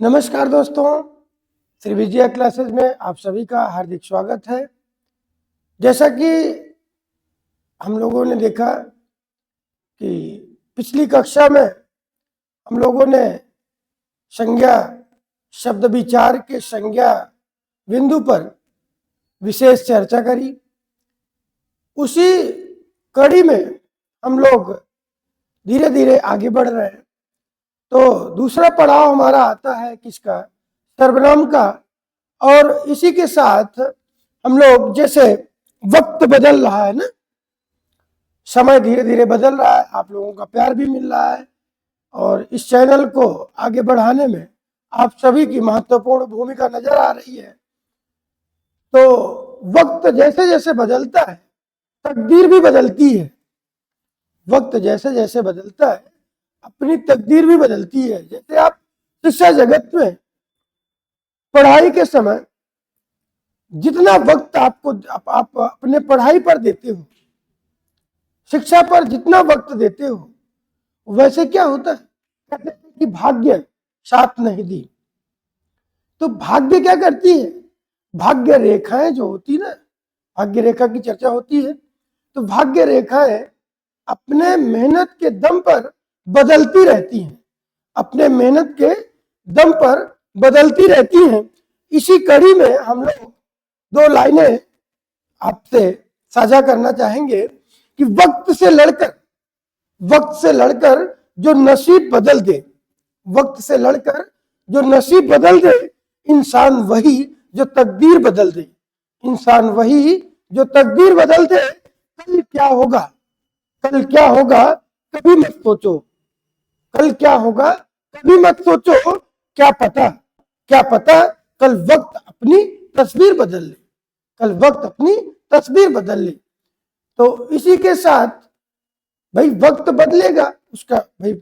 नमस्कार दोस्तों, श्री विजया क्लासेस में आप सभी का हार्दिक स्वागत है। जैसा कि हम लोगों ने देखा कि पिछली कक्षा में हम लोगों ने संज्ञा शब्द विचार के संज्ञा बिंदु पर विशेष चर्चा करी। उसी कड़ी में हम लोग धीरे धीरे आगे बढ़ रहे हैं। तो दूसरा पड़ाव हमारा आता है किसका? सर्वनाम का। और इसी के साथ हम लोग जैसे वक्त बदल रहा है ना, समय धीरे धीरे बदल रहा है, आप लोगों का प्यार भी मिल रहा है और इस चैनल को आगे बढ़ाने में आप सभी की महत्वपूर्ण भूमिका नजर आ रही है। तो वक्त जैसे जैसे बदलता है, तकदीर भी बदलती है। वक्त जैसे जैसे बदलता है, अपनी तकदीर भी बदलती है। जैसे आप शिक्षा जगत में पढ़ाई के समय जितना वक्त आप अपने पढ़ाई पर देते हो, शिक्षा पर जितना वक्त देते हो, वैसे क्या होता है, कहते हैं कि भाग्य साथ नहीं दी। तो भाग्य क्या करती है? भाग्य रेखाएं जो होती ना, भाग्य रेखा की चर्चा होती है, तो भाग्य रेखाएं अपने मेहनत के दम पर बदलती रहती हैं, अपने मेहनत के दम पर बदलती रहती हैं। इसी कड़ी में हम लोग दो लाइनें आपसे साझा करना चाहेंगे कि वक्त से लड़कर जो नसीब बदल दे, वक्त से लड़कर जो नसीब बदल दे, इंसान वही जो तकदीर बदल दे, इंसान वही जो तकदीर बदल दे। कल क्या होगा, कल क्या होगा कभी मत सोचो, कल क्या होगा कभी मत सोचो, क्या पता कल वक्त अपनी तस्वीर बदल ले, कल वक्त अपनी तस्वीर बदल ले। तो इसी के साथ भाई वक्त बदलेगा, उसका भाई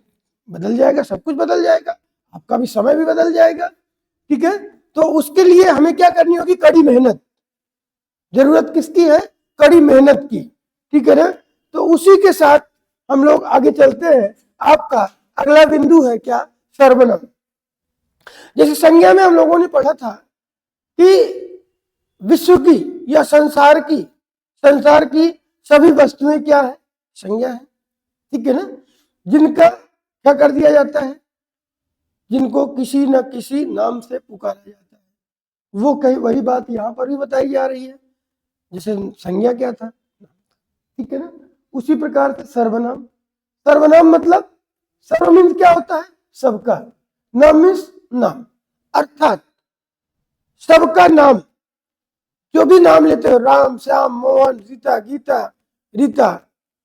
बदल जाएगा, सब कुछ बदल जाएगा, आपका भी समय भी बदल जाएगा। ठीक है, तो उसके लिए हमें क्या करनी होगी? कड़ी मेहनत। जरूरत किसकी है? कड़ी मेहनत की। ठीक है ना? तो उसी के साथ हम लोग आगे चलते हैं। आपका अगला बिंदु है क्या? सर्वनाम। जैसे संज्ञा में हम लोगों ने पढ़ा था कि विश्व की या संसार की सभी वस्तुएं क्या है? संज्ञा है। ठीक है ना? जिनका क्या कर दिया जाता है? जिनको किसी न किसी नाम से पुकारा जाता है। वो कहीं वही बात यहां पर भी बताई जा रही है। जैसे संज्ञा क्या था, ठीक है ना? उसी प्रकार से सर्वनाम। सर्वनाम मतलब सर्व मीन्स क्या होता है? सबका। नाम मीन्स नाम, अर्थात सबका नाम। जो भी नाम लेते हो, राम, श्याम, मोहन, सीता, गीता, रीता,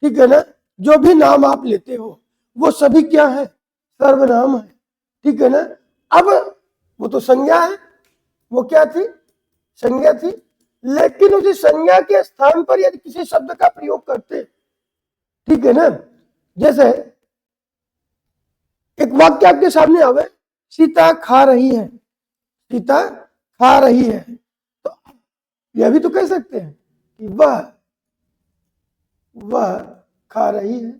ठीक है ना? जो भी नाम आप लेते हो वो सभी क्या है? सर्वनाम है। ठीक है ना? अब वो तो संज्ञा है, वो क्या थी? संज्ञा थी। लेकिन उसी संज्ञा के स्थान पर यदि किसी शब्द का प्रयोग करते, ठीक है ना, जैसे एक वाक्य आपके सामने आवे, सीता खा रही है, सीता खा रही है, तो यह भी तो कह सकते हैं कि वह खा रही है।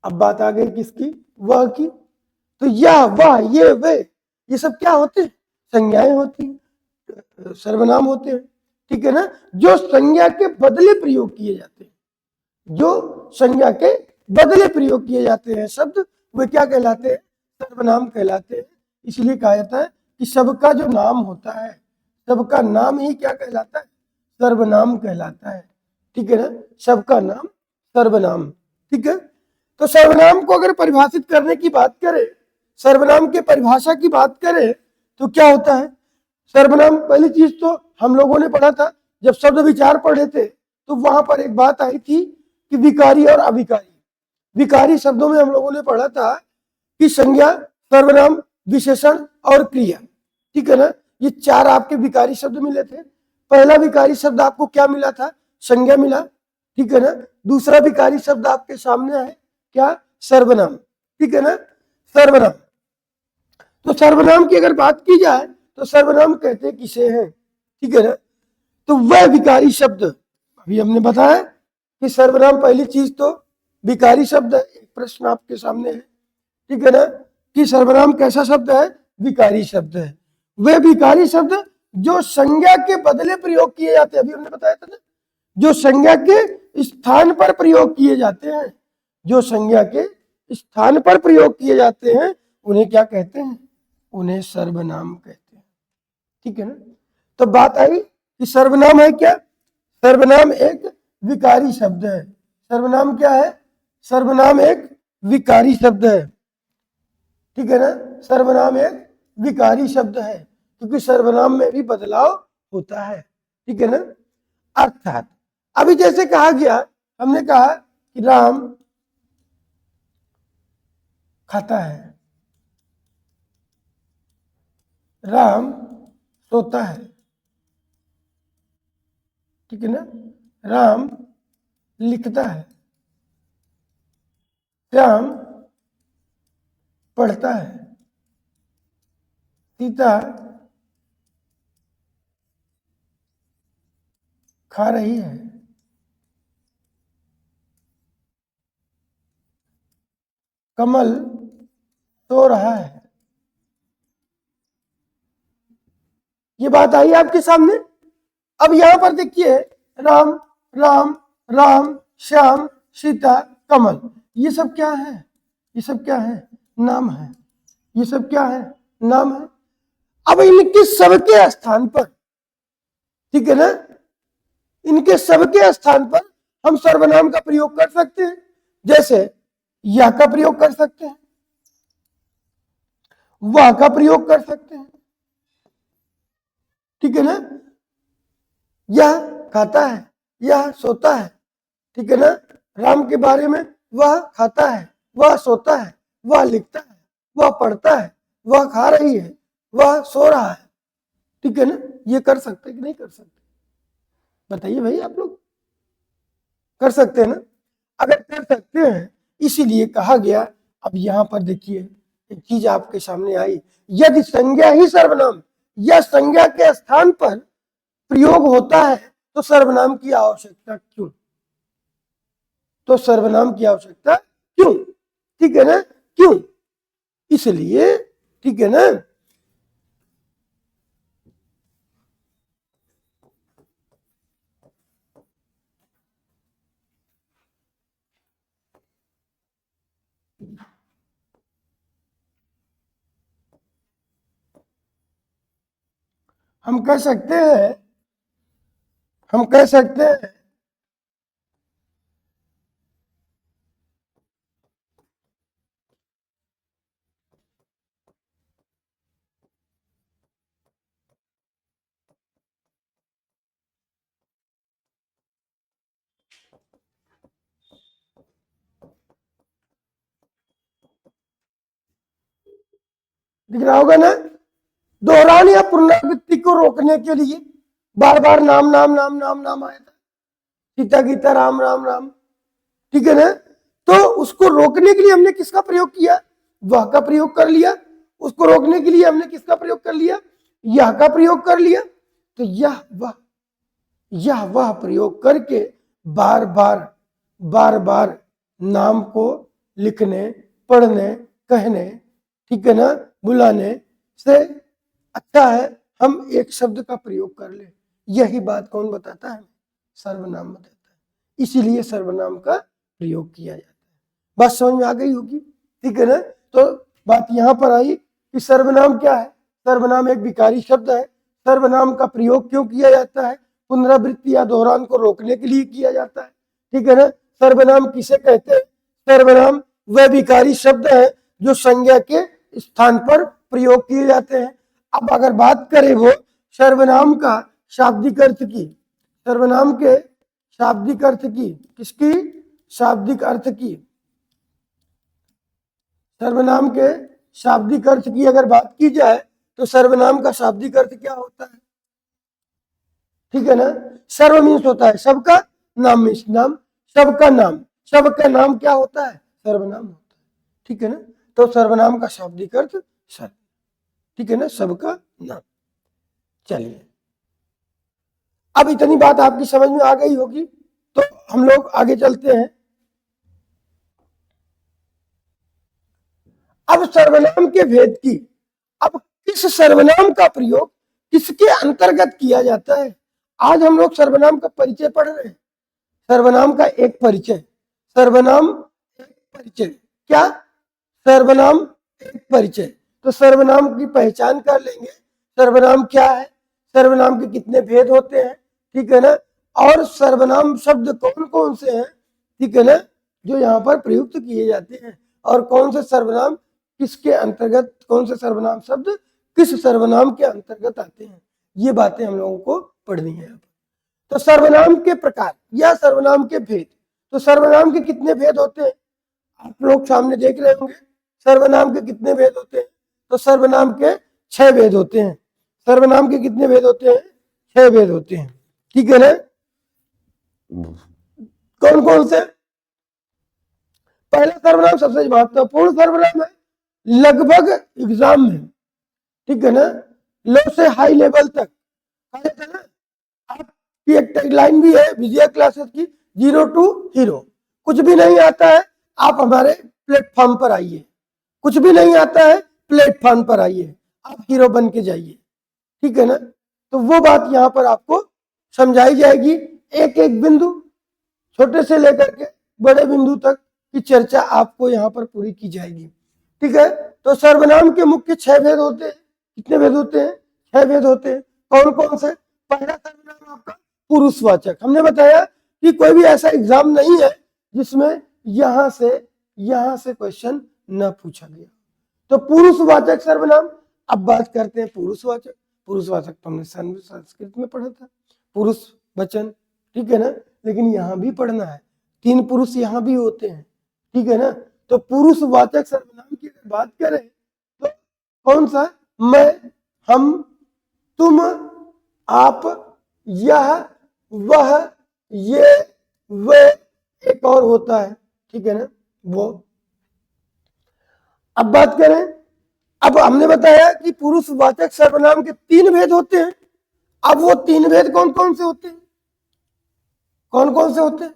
अब बात आ गई किसकी? वह की। तो यह, वह, ये, वे, ये सब क्या होते हैं? संज्ञाएं होती हैं, सर्वनाम होते हैं। ठीक है ना? जो संज्ञा के बदले प्रयोग किए जाते हैं, जो संज्ञा के बदले प्रयोग किए जाते हैं शब्द, वे क्या कहलाते हैं? सर्वनाम कहलाते हैं। इसलिए कहा जाता है कि सबका जो नाम होता है, सबका नाम ही क्या कहलाता है? सर्वनाम कहलाता है। ठीक है ना? सबका नाम सर्वनाम। ठीक है? तो सर्वनाम को अगर परिभाषित करने की बात करें, सर्वनाम के परिभाषा की बात करें, तो क्या होता है सर्वनाम? पहली चीज तो हम लोगों ने पढ़ा था, जब शब्द विचार पढ़े थे, तो वहां पर एक बात आई थी कि विकारी और अविकारी। विकारी शब्दों में हम लोगों ने पढ़ा था कि संज्ञा, सर्वनाम, विशेषण और क्रिया। ठीक है ना? ये चार आपके विकारी शब्द मिले थे। पहला विकारी शब्द आपको क्या मिला था? संज्ञा मिला। ठीक है ना? दूसरा विकारी शब्द आपके सामने है क्या? सर्वनाम। ठीक है ना? सर्वनाम। तो सर्वनाम की अगर बात की जाए तो सर्वनाम कहते किसे हैं? ठीक है ना? तो वह विकारी शब्द, अभी हमने बताया कि सर्वनाम पहली चीज तो विकारी शब्द है। एक प्रश्न आपके सामने है, ठीक है ना? कि सर्वनाम कैसा शब्द है? विकारी शब्द है। वे विकारी शब्द जो संज्ञा के बदले प्रयोग किए जाते हैं, अभी हमने बताया था ना, जो संज्ञा के स्थान पर प्रयोग किए जाते हैं, जो संज्ञा के स्थान पर प्रयोग किए जाते हैं, उन्हें क्या कहते हैं? उन्हें सर्वनाम कहते हैं। ठीक है ना? तो बात आई कि सर्वनाम है क्या? सर्वनाम एक विकारी शब्द है। सर्वनाम क्या है? सर्वनाम एक विकारी शब्द है। ठीक है ना? सर्वनाम एक विकारी शब्द है क्योंकि सर्वनाम में भी बदलाव होता है। ठीक है ना? अर्थात अभी जैसे कहा गया, हमने कहा कि राम खाता है, राम सोता है। ठीक है ना? राम लिखता है, श्याम पढ़ता है, सीता खा रही है, कमल सो रहा है। ये बात आई आपके सामने। अब यहां पर देखिए, राम राम राम, श्याम, सीता, कमल, ये सब क्या है? ये सब क्या है? नाम है। ये सब क्या है? नाम है। अब इनके सबके स्थान पर, ठीक है ना, इनके सबके स्थान पर हम सर्वनाम का प्रयोग कर सकते हैं। जैसे यह का प्रयोग कर सकते हैं, वह का प्रयोग कर सकते हैं। ठीक है ना? यह खाता है, यह सोता है। ठीक है ना? राम के बारे में, वह खाता है, वह सोता है, वह लिखता है, वह पढ़ता है, वह खा रही है, वह सो रहा है। ठीक है ना? ये कर सकते कि नहीं कर सकते? बताइए भाई, आप लोग कर सकते हैं ना? अगर कर सकते हैं, इसीलिए कहा गया। अब यहां पर देखिए, एक चीज आपके सामने आई, यदि संज्ञा ही सर्वनाम या संज्ञा के स्थान पर प्रयोग होता है तो सर्वनाम की आवश्यकता क्यों? तो सर्वनाम की आवश्यकता क्यों? ठीक है ना? क्यों? इसलिए, ठीक है ना, हम कह सकते हैं, हम कह सकते हैं दिख रहा होगा ना, दोहरान या पुनरावृत्ति को रोकने के लिए बार बार नाम नाम नाम नाम नाम आया था, सीता गीता राम राम राम। ठीक है ना? तो उसको रोकने के लिए हमने किसका प्रयोग किया? वह का प्रयोग कर लिया। उसको रोकने के लिए हमने किसका प्रयोग कर लिया? यह का प्रयोग कर लिया। तो यह वह प्रयोग करके बार बार नाम को लिखने, पढ़ने, कहने, ठीक है ना, बुलाने से अच्छा है हम एक शब्द का प्रयोग कर ले। यही बात कौन बताता है? सर्वनाम बताता है। इसीलिए सर्वनाम का प्रयोग किया जाता है। बात समझ में आ गई होगी? ठीक है ना? तो बात यहां पर आई कि सर्वनाम क्या है? सर्वनाम एक विकारी शब्द है। सर्वनाम का प्रयोग क्यों किया जाता है? पुनरावृत्ति या दोहरान को रोकने के लिए किया जाता है। ठीक है ना? सर्वनाम किसे कहते हैं? सर्वनाम वह विकारी शब्द है जो संज्ञा के स्थान पर प्रयोग किए जाते हैं। अब अगर बात करें वो सर्वनाम का शाब्दिक अर्थ की, सर्वनाम के शाब्दिक अर्थ की, किसकी? शाब्दिक अर्थ की, सर्वनाम के शाब्दिक अर्थ की अगर बात की जाए तो सर्वनाम का शाब्दिक अर्थ क्या होता है? ठीक है ना? सर्व मीन्स होता है सबका, नाम मीन्स नाम, सबका नाम। सबका नाम क्या होता है? सर्वनाम होता है। ठीक है ना? तो सर्वनाम का शाब्दिक अर्थ सर्व। ठीक है ना? सबका नाम। चलिए, अब इतनी बात आपकी समझ में आ गई होगी, तो हम लोग आगे चलते हैं। अब सर्वनाम के भेद की, अब किस सर्वनाम का प्रयोग किसके अंतर्गत किया जाता है। आज हम लोग सर्वनाम का परिचय पढ़ रहे हैं, सर्वनाम का एक परिचय, सर्वनाम एक परिचय, क्या सर्वनाम एक परिचय। तो सर्वनाम की पहचान कर लेंगे, सर्वनाम क्या है, सर्वनाम के कितने भेद होते हैं, ठीक है ना, और सर्वनाम शब्द कौन कौन से हैं, ठीक है ना, जो यहाँ पर प्रयुक्त किए जाते हैं, और कौन से सर्वनाम किसके अंतर्गत, कौन से सर्वनाम शब्द किस सर्वनाम के अंतर्गत आते हैं, ये बातें हम लोगों को पढ़नी है। तो सर्वनाम के प्रकार या सर्वनाम के भेद, तो सर्वनाम के कितने भेद होते हैं आप लोग सामने देख रहे होंगे। सर्वनाम के कितने भेद होते हैं, तो सर्वनाम के 6 भेद होते हैं। सर्वनाम के कितने भेद होते हैं, 6 भेद होते हैं, ठीक है ना। कौन कौन से, पहला सर्वनाम सबसे महत्वपूर्ण सर्वनाम है, लगभग एग्जाम में, ठीक है ना, लो से हाई लेवल तक, ना आपकी एक टैगलाइन भी है विजया क्लासेस की, 0 to हीरो। कुछ भी नहीं आता है आप हमारे प्लेटफॉर्म पर आइए, कुछ भी नहीं आता है प्लेटफॉर्म पर आइए, आप हीरो बन के जाइए, ठीक है ना। तो वो बात यहाँ पर आपको समझाई जाएगी, एक एक बिंदु, छोटे से लेकर के बड़े बिंदु तक की चर्चा आपको यहाँ पर पूरी की जाएगी, ठीक है। तो सर्वनाम के मुख्य 6 भेद होते हैं, कितने भेद होते हैं, 6 भेद होते हैं। कौन कौन से, पहला सर्वनाम आपका पुरुषवाचक, हमने बताया कि कोई भी ऐसा एग्जाम नहीं है जिसमें यहां से क्वेश्चन न पूछा गया। तो पुरुषवाचक सर्वनाम, अब बात करते हैं पुरुषवाचक। पुरुषवाचक तो हमने संस्कृत में पढ़ा था, पुरुष वचन, ठीक है ना, लेकिन यहां भी पढ़ना है, 3 पुरुष यहां भी होते हैं, ठीक है ना। तो पुरुषवाचक सर्वनाम की अगर बात करें तो कौन सा, मैं, हम, तुम, आप, यह, वह, ये, वे, एक और होता है, ठीक है ना, वो। अब बात करें, अब हमने बताया कि पुरुषवाचक सर्वनाम के 3 भेद होते हैं। अब वो 3 भेद कौन कौन से होते हैं, कौन कौन से होते हैं,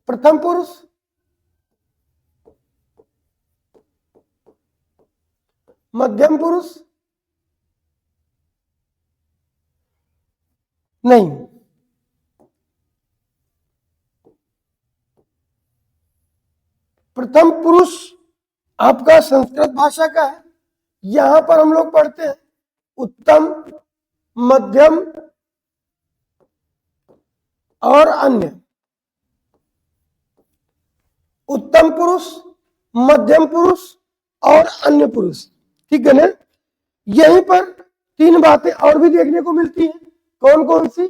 प्रथम पुरुष, मध्यम पुरुष, नहीं, प्रथम पुरुष आपका संस्कृत भाषा का है, यहां पर हम लोग पढ़ते हैं उत्तम, मध्यम और अन्य। उत्तम पुरुष, मध्यम पुरुष और अन्य पुरुष, ठीक है ना। यहीं पर 3 बातें और भी देखने को मिलती हैं, कौन कौन सी,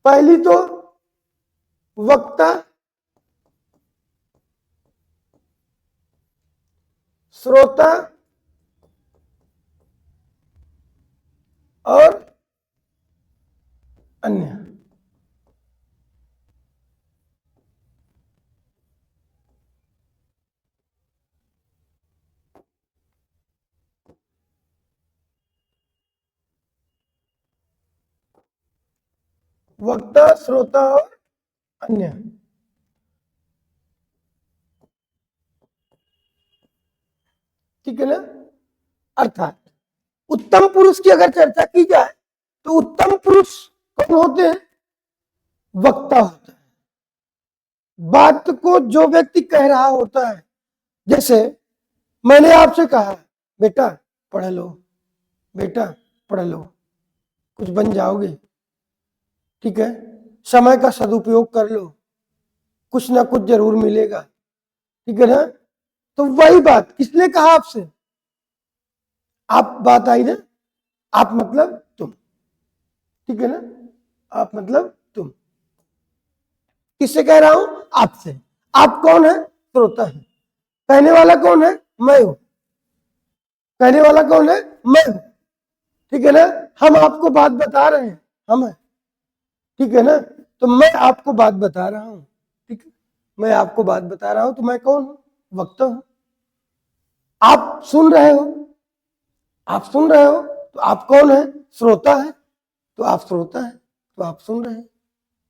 पहली तो वक्ता, श्रोता और अन्य। वक्ता, श्रोता और अन्य, ठीक है ना। अर्थात उत्तम पुरुष की अगर चर्चा की जाए तो उत्तम पुरुष कौन होते हैं, वक्ता होता है, बात को जो व्यक्ति कह रहा होता है। जैसे मैंने आपसे कहा बेटा पढ़ लो, बेटा पढ़ लो, कुछ बन जाओगे, ठीक है, समय का सदुपयोग कर लो, कुछ ना कुछ जरूर मिलेगा, ठीक है ना। तो वही बात किसने कहा आपसे, आप, बात आई ना, आप मतलब तुम, ठीक है ना, आप मतलब तुम, किससे कह रहा हूं, आपसे। आप कौन है, श्रोता है, कहने वाला कौन है, मैं हूं, कहने वाला कौन है, मैं हूं, ठीक है ना। हम आपको बात बता रहे हैं, हम है, ठीक है ना। तो मैं आपको बात बता रहा हूं, ठीक है, मैं आपको बात बता रहा हूं, तो मैं कौन हूं, वक्ता हूं। आप सुन रहे हो, आप सुन रहे हो, तो आप कौन है, श्रोता है, तो आप श्रोता है, तो आप सुन रहे हैं,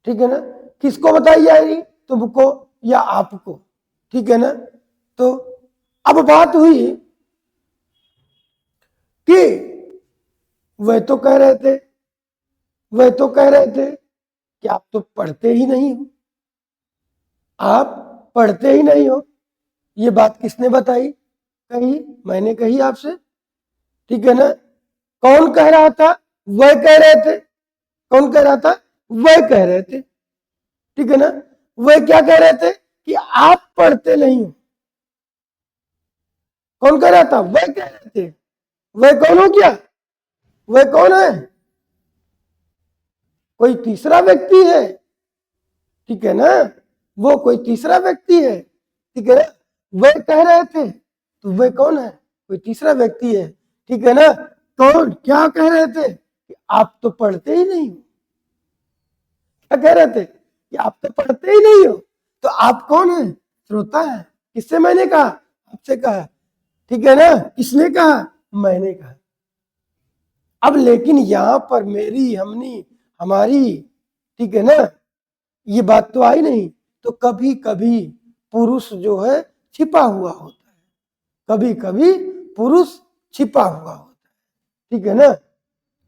ठीक है ना। किसको बताई जाएगी, तुमको या आपको, ठीक है ना। तो अब बात हुई कि वह तो कह रहे थे कि आप तो पढ़ते ही नहीं हो, आप पढ़ते ही नहीं हो। ये बात किसने बताई? कही, मैंने कही आपसे, ठीक है ना। कौन कह रहा था? वह कह रहे थे। कौन कह रहा था? वह कह रहे थे, ठीक है ना। वह क्या कह रहे थे? कि आप पढ़ते नहीं हो। कौन कह रहा था? वह कह रहे थे। वह कौन हो गया? वह कौन है? कोई तीसरा व्यक्ति है, ठीक है ना। वो कोई तीसरा व्यक्ति है, ठीक है ना। वह कह रहे थे, तो वह कौन है? कोई तीसरा व्यक्ति है, ठीक है ना। कौन क्या कह रहे थे? कि आप तो पढ़ते ही नहीं हो। क्या कह रहे थे? कि आप तो पढ़ते ही नहीं हो। तो आप कौन है? श्रोता है। किससे मैंने कहा? आपसे कहा, ठीक है ना। किसने कहा? मैंने कहा। अब लेकिन यहां पर मेरी, हमनी, हमारी, ठीक है ना, ये बात तो आई नहीं। तो कभी कभी पुरुष जो है छिपा हुआ होता है, कभी कभी पुरुष छिपा हुआ होता है, ठीक है ना।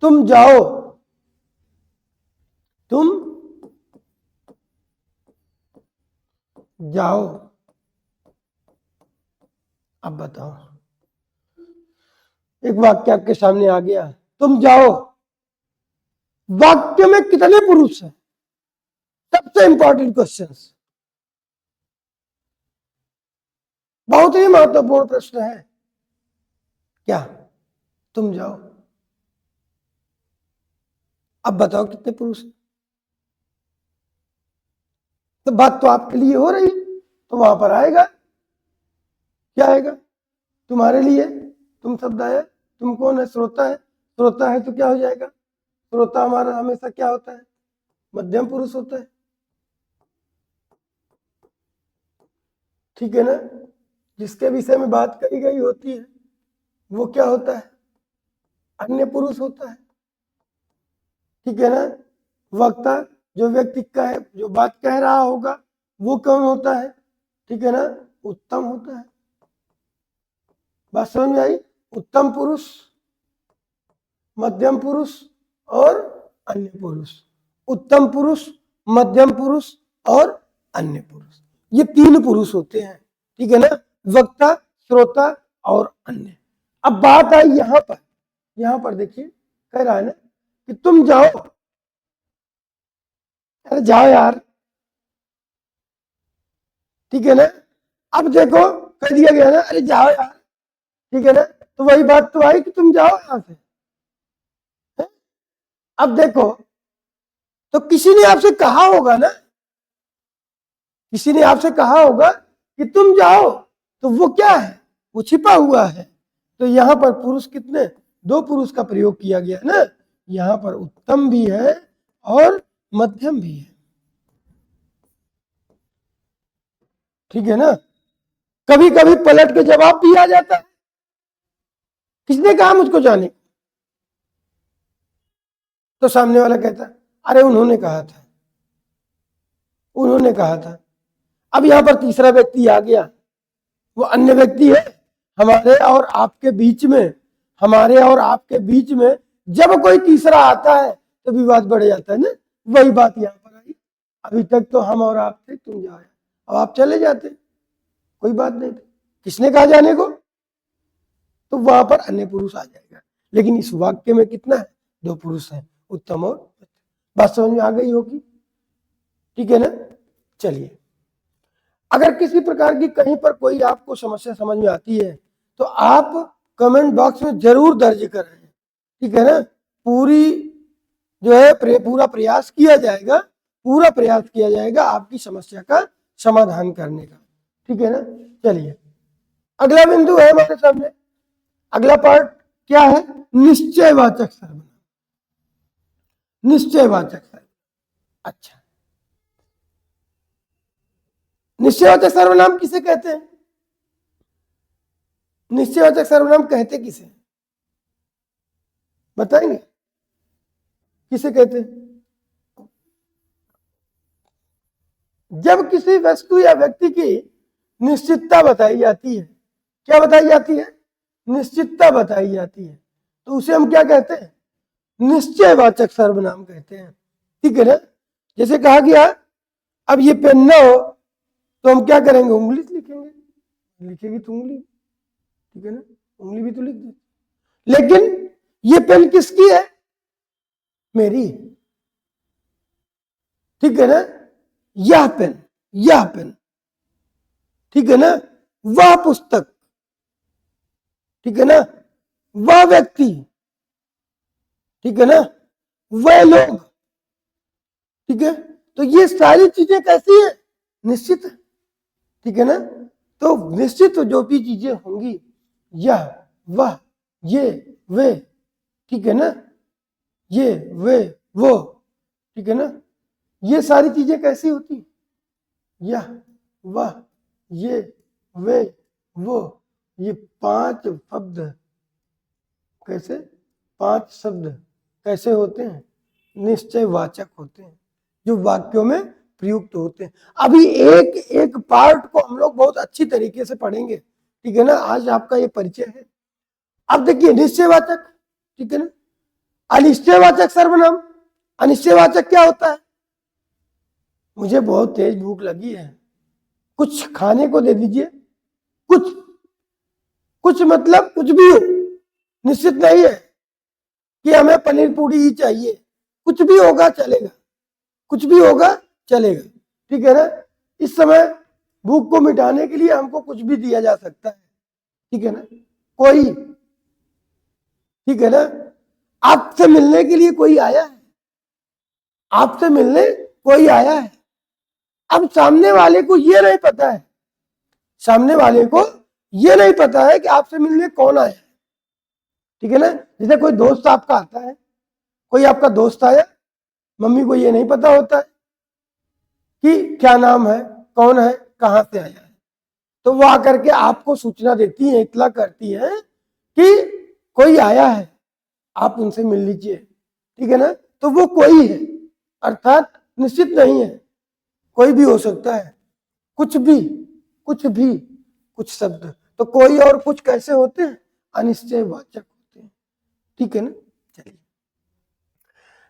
तुम जाओ, तुम जाओ। अब बताओ, एक वाक्य आपके सामने आ गया, तुम जाओ। वाक्य में कितने पुरुष हैं? सबसे इंपॉर्टेंट क्वेश्चन, बहुत ही महत्वपूर्ण प्रश्न है। क्या? तुम जाओ। अब बताओ कितने पुरुष हैं? तो बात तो आपके लिए हो रही, तो वहां पर आएगा, क्या आएगा? तुम्हारे लिए, तुम शब्द आया। तुम कौन है? श्रोता है। श्रोता है तो क्या हो जाएगा? श्रोता हमारा हमेशा क्या होता है? मध्यम पुरुष होता है, ठीक है ना। जिसके विषय में बात करी गई होती है वो क्या होता है? अन्य पुरुष होता है, ठीक है ना। वक्ता, जो व्यक्ति का है, जो बात कह रहा होगा, वो कौन होता है? ठीक है ना, उत्तम होता है। बात समझ में आई? उत्तम पुरुष, मध्यम पुरुष और अन्य पुरुष। उत्तम पुरुष, मध्यम पुरुष और अन्य पुरुष, ये तीन पुरुष होते हैं, ठीक है ना। वक्ता, श्रोता और अन्य। अब बात आई यहां पर देखिए, कह रहा है ना कि तुम जाओ। अरे जाओ यार, ठीक है ना। अब देखो, कह दिया गया ना, अरे जाओ यार, ठीक है ना। तो वही बात तो आई कि तुम जाओ यहां से। अब देखो, तो किसी ने आपसे कहा होगा ना, किसी ने आपसे कहा होगा कि तुम जाओ, तो वो क्या है? वो छिपा हुआ है। तो यहां पर पुरुष कितने? दो पुरुष का प्रयोग किया गया है ना। यहां पर उत्तम भी है और मध्यम भी है, ठीक है ना। कभी कभी पलट के जवाब भी आ जाता है, किसने कहा मुझको जाने? तो सामने वाला कहता है, अरे उन्होंने कहा था, उन्होंने कहा था। अब यहां पर तीसरा व्यक्ति आ गया, वो अन्य व्यक्ति है हमारे और आपके बीच में। हमारे और आपके बीच में जब कोई तीसरा आता है तो विवाद बढ़ जाता है ना। वही बात यहां पर आई। अभी तक तो हम और आप थे, तुम जाओ, अब आप चले जाते, कोई बात नहीं थी। किसने कहा जाने को? तो वहां पर अन्य पुरुष आ जाएगा। लेकिन इस वाक्य में कितना है? दो पुरुष हैं, उत्तम और मध्यम। बात समझ में आ गई होगी, ठीक है ना। चलिए, अगर किसी प्रकार की कहीं पर कोई आपको समस्या समझ में आती है तो आप कमेंट बॉक्स में जरूर दर्ज करें, ठीक है ना। पूरी जो है पूरा प्रयास किया जाएगा, पूरा प्रयास किया जाएगा आपकी समस्या का समाधान करने का, ठीक है ना। चलिए, अगला बिंदु है हमारे सामने। अगला पार्ट क्या है? निश्चयवाचक सर्वनाम। निश्चयवाचक सर्वनाम, अच्छा, निश्चयवाचक सर्वनाम किसे कहते हैं? निश्चयवाचक सर्वनाम कहते किसे? बताएंगे किसे कहते हैं? जब किसी वस्तु या व्यक्ति की निश्चितता बताई जाती है, क्या बताई जाती है? निश्चितता बताई जाती है। तो उसे हम क्या कहते हैं? निश्चयवाचक सर्वनाम कहते हैं। ठीक है ना? जैसे कहा गया अब ये पेन ना हो तो हम क्या करेंगे? उंगली से लिखेंगे, लिखेगी तो उंगली, ठीक है ना, उंगली भी तो लिख दे। लेकिन ये पेन किसकी है? मेरी, ठीक है ना। यह पेन, यह पेन, ठीक है ना। वह पुस्तक, ठीक है ना। वह व्यक्ति, ठीक है ना। वह लोग, ठीक है। तो ये सारी चीजें कैसी है? निश्चित, ठीक है ना। तो निश्चित जो भी चीजें होंगी, यह, वह, ये, वे, ठीक है ना, ये, वे, वो, ठीक है ना, ये सारी चीजें कैसी होती? यह, वह, ये, वे, वो, ये 5 शब्द कैसे? 5 शब्द कैसे होते हैं? निश्चयवाचक होते हैं, जो वाक्यों में प्रयुक्त होते हैं। अभी एक एक पार्ट को हम लोग बहुत अच्छी तरीके से पढ़ेंगे, ठीक है ना। आज आपका ये परिचय है। अब देखिए निश्चयवाचक, ठीक है ना। अनिश्चयवाचक सर्वनाम, अनिश्चयवाचक क्या होता है? मुझे बहुत तेज भूख लगी है, कुछ खाने को दे दीजिए। कुछ, कुछ मतलब कुछ भी हो, निश्चित नहीं है कि हमें पनीर पूरी ही चाहिए। कुछ भी होगा चलेगा, कुछ भी होगा चलेगा, ठीक है ना। इस समय भूख को मिटाने के लिए हमको कुछ भी दिया जा सकता है, ठीक है ना। कोई, ठीक है ना, आपसे मिलने के लिए कोई आया है, आपसे मिलने कोई आया है। अब सामने वाले को ये नहीं पता है, सामने वाले को ये नहीं पता है कि आपसे मिलने कौन आया है, ठीक है ना। जैसे कोई दोस्त आपका आता है, कोई आपका दोस्त आया, मम्मी को ये नहीं पता होता है कि क्या नाम है, कौन है, कहां से आया है। तो वो आकर के आपको सूचना देती है, इतला करती है कि कोई आया है, आप उनसे मिल लीजिए, ठीक है ना। तो वो कोई है, अर्थात निश्चित नहीं है, कोई भी हो सकता है, कुछ भी, कुछ भी, कुछ शब्द। तो कोई और कुछ कैसे होते हैं? अनिश्चयवाचक होते हैं, ठीक है ना। चलिए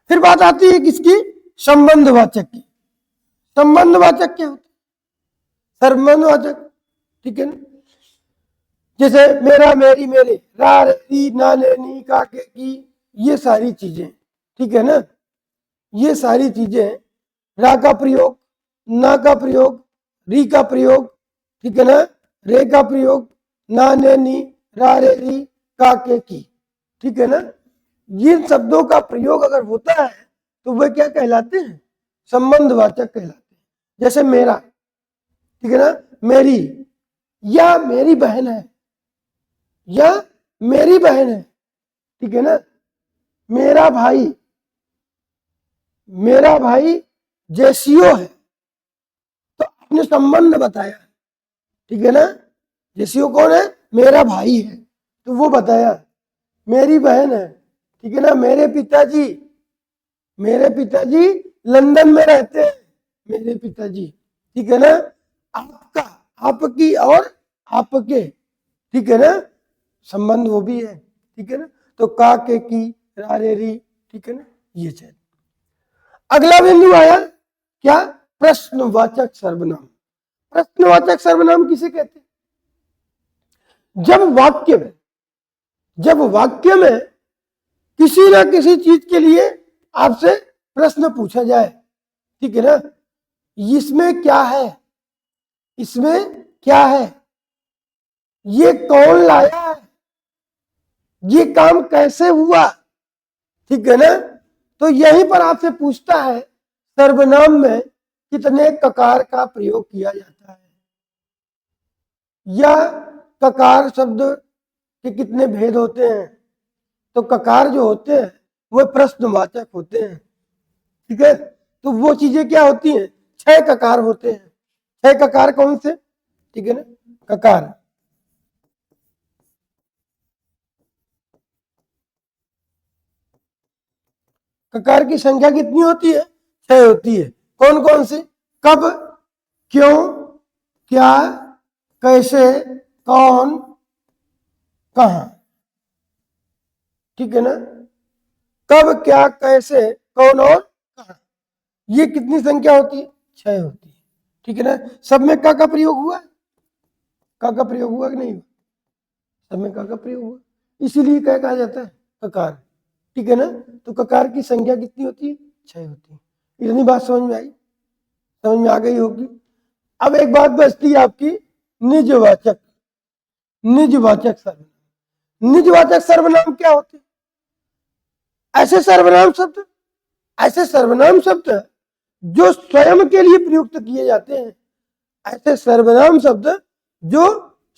फिर बात आती है किसकी? संबंधवाचक की। संबंधवाचक क्या होता है? संबंधवाचक, ठीक है ना। जैसे मेरा, मेरी, मेरे, रा, री, ना, ने, नी, का, के, की, ये सारी चीजें, ठीक है ना। ये सारी चीजें, रा का प्रयोग, ना का प्रयोग, री का प्रयोग, ठीक है ना, रे का प्रयोग, ना, ने, नी, रा, रे, री, का, के, की, ठीक है ना। ये शब्दों का प्रयोग अगर होता है तो वे क्या कहलाते हैं? संबंधवाचक कहलाते हैं। जैसे मेरा, ठीक है ना, मेरी, या मेरी बहन है, या मेरी बहन है, ठीक है ना। मेरा भाई, मेरा भाई जेसीओ है, तो आपने संबंध बताया, ठीक है ना। जेसीओ कौन है? मेरा भाई है, तो वो बताया। मेरी बहन है, ठीक है ना। मेरे पिताजी, मेरे पिताजी लंदन में रहते हैं, मेरे पिताजी, ठीक है ना। आपका, आपकी और आपके, ठीक है ना, संबंध वो भी है, ठीक है ना। तो का, के, की, रा, रे, री, ठीक है ना, ये चल। अगला बिंदु आया क्या? प्रश्नवाचक सर्वनाम। प्रश्नवाचक सर्वनाम किसे कहते हैं? जब वाक्य में, जब वाक्य में किसी ना किसी चीज के लिए आपसे प्रश्न पूछा जाए, ठीक है ना। इसमें क्या है, इसमें क्या है, ये कौन लाया है, ये काम कैसे हुआ, ठीक है ना। तो यहीं पर आपसे पूछता है सर्वनाम में कितने ककार का प्रयोग किया जाता है, या ककार शब्द के कितने भेद होते हैं। तो ककार जो होते हैं वो प्रश्नवाचक होते हैं, ठीक है। तो वो चीजें क्या होती हैं? 6 ककार होते हैं। 6 ककार कौन से? ठीक है ना, ककार। ककार की संख्या कितनी होती है? 6 होती है। कौन कौन सी? कब, क्यों, क्या, कैसे, कौन, कहाँ, ठीक है ना। कब, क्या, कैसे, कौन और कहाँ, ये कितनी संख्या होती है? 6 होती है, ठीक है ना। सब में का प्रयोग हुआ? का प्रयोग हुआ कि नहीं? सब में का प्रयोग हुआ, इसीलिए क्या कहा जाता है? ककार, ठीक है ना। तो ककार की संख्या कितनी होती है? 6 होती है। इतनी बात समझ में आई? समझ में आ गई होगी। अब एक बात बचती है आपकी, निजवाचक। निजवाचक सर्वनाम, निजवाचक सर्वनाम क्या होते हैं? ऐसे सर्वनाम शब्द, ऐसे सर्वनाम शब्द जो स्वयं के लिए प्रयुक्त किए जाते हैं, ऐसे सर्वनाम शब्द जो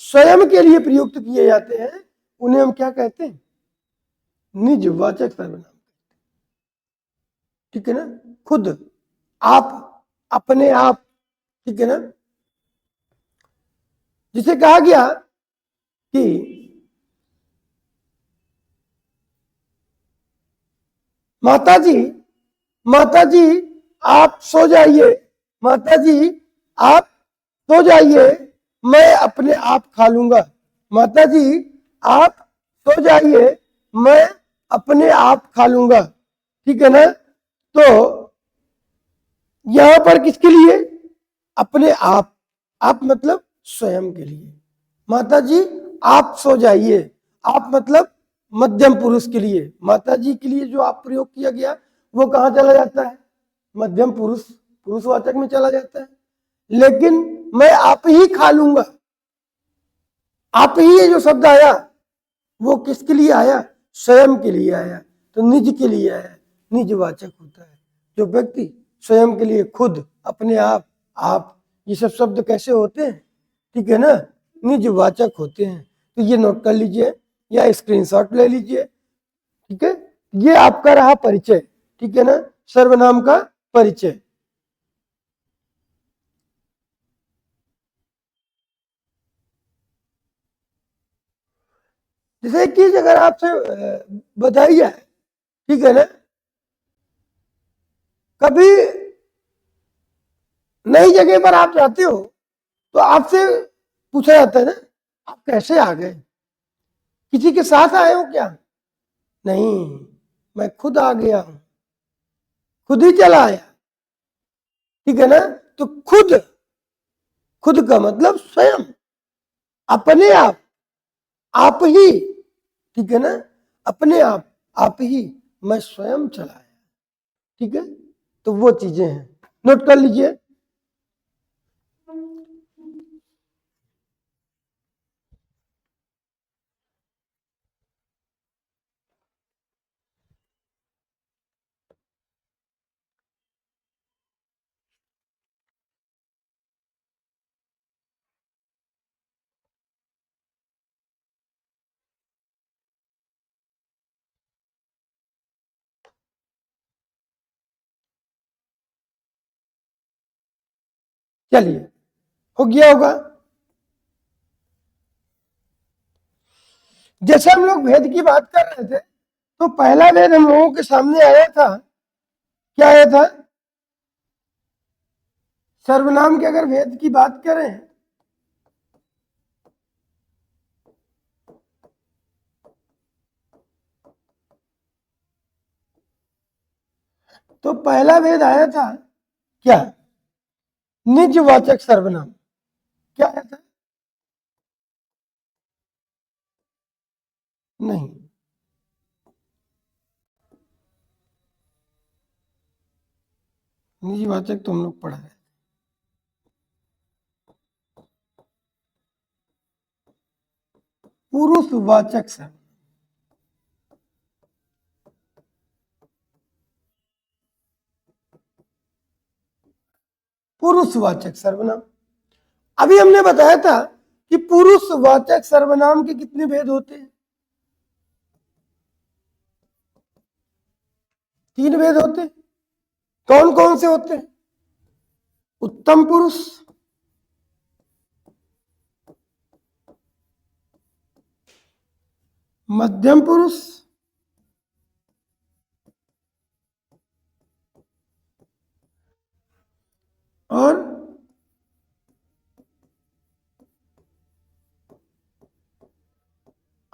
स्वयं के लिए प्रयुक्त किए जाते हैं, उन्हें हम क्या कहते हैं? निजवाचक सर्वनाम, ठीक है ना। खुद, आप, अपने आप, ठीक है ना। जिसे कहा गया कि माताजी, माताजी आप सो जाइए, माताजी आप सो जाइए, मैं अपने आप खा लूंगा। माताजी आप सो जाइए, मैं अपने आप खा लूंगा, ठीक है ना। तो यहां पर किसके लिए? अपने आप मतलब स्वयं के लिए। माताजी आप सो जाइए, आप मतलब मध्यम पुरुष के लिए। माताजी के लिए जो आप प्रयोग किया गया वो कहां चला जाता है? मध्यम पुरुष, पुरुषवाचक में चला जाता है। लेकिन मैं आप ही खा लूंगा, आप ही ये जो शब्द आया वो किसके लिए आया? स्वयं के लिए आया, तो निज के लिए आया, निजवाचक होता है। जो व्यक्ति स्वयं के लिए, खुद, अपने आप, ये सब शब्द कैसे होते हैं? ठीक है ना, निजवाचक होते हैं। तो ये नोट कर लीजिए या स्क्रीनशॉट ले लीजिए, ठीक है। ये आपका रहा परिचय, ठीक है ना, सर्वनाम का परिचय। जैसे एक चीज अगर आपसे बताई जाए, ठीक है ना, कभी नई जगह पर आप जाते हो तो आपसे पूछा जाता है ना, आप कैसे आ गए? किसी के साथ आए हो क्या? नहीं, मैं खुद आ गया हूं, खुद ही चला आया, ठीक है ना। तो खुद, खुद का मतलब स्वयं, अपने आप ही, ठीक है ना, अपने आप ही, मैं स्वयं चला आया, ठीक है। तो वो चीजें हैं, नोट कर लीजिए। चलिए, हो गया होगा। जैसे हम लोग भेद की बात कर रहे थे, तो पहला भेद हम लोगों के सामने आया था, क्या आया था? सर्वनाम के अगर भेद की बात करें तो पहला भेद आया था क्या? निजवाचक सर्वनाम। क्या आया था? नहीं, निजवाचक तो हम लोग पढ़ा है। पुरुषवाचक सर्वनाम, पुरुषवाचक सर्वनाम। अभी हमने बताया था कि पुरुषवाचक सर्वनाम के कितने भेद होते हैं? 3 भेद होते हैं। कौन कौन से होते हैं? उत्तम पुरुष, मध्यम पुरुष और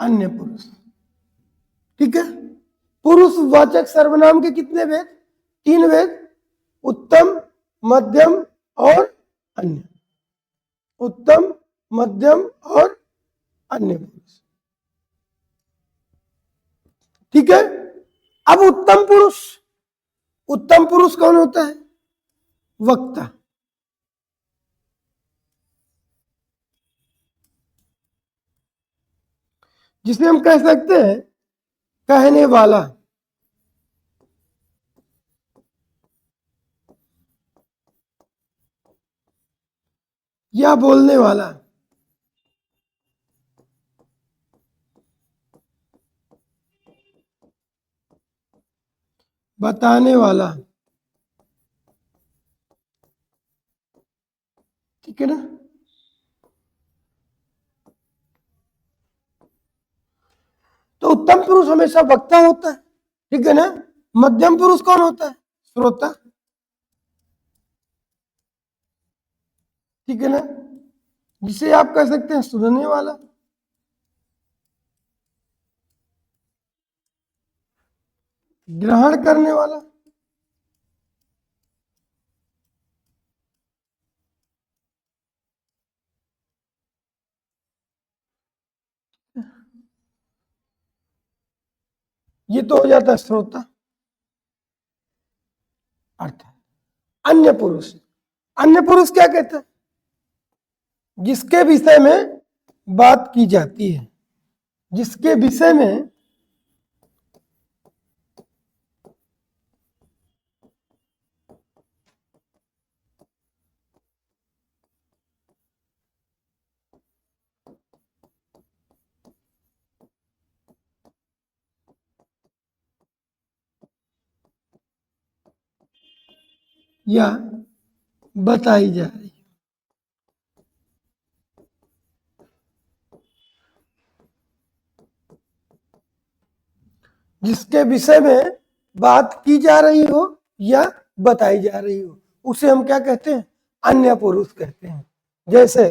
अन्य पुरुष। ठीक है, पुरुषवाचक सर्वनाम के कितने भेद? 3 भेद, उत्तम, मध्यम और अन्य। उत्तम, मध्यम और अन्य पुरुष। ठीक है, अब उत्तम पुरुष, उत्तम पुरुष कौन होता है? वक्ता। जिसे हम कह सकते हैं कहने वाला या बोलने वाला। बताने वाला। ठीक है ना? तो उत्तम पुरुष हमेशा वक्ता होता है। ठीक है ना? मध्यम पुरुष कौन होता है? श्रोता। ठीक है ना? जिसे आप कह सकते हैं सुनने वाला। ग्रहण करने वाला। ये तो हो जाता है श्रोता। अर्थात अन्य पुरुष, अन्य पुरुष क्या कहता है? जिसके विषय में बात की जाती है, जिसके विषय में या बताई जा रही है। जिसके विषय में बात की जा रही हो या बताई जा रही हो, उसे हम क्या कहते हैं? अन्य पुरुष कहते हैं। जैसे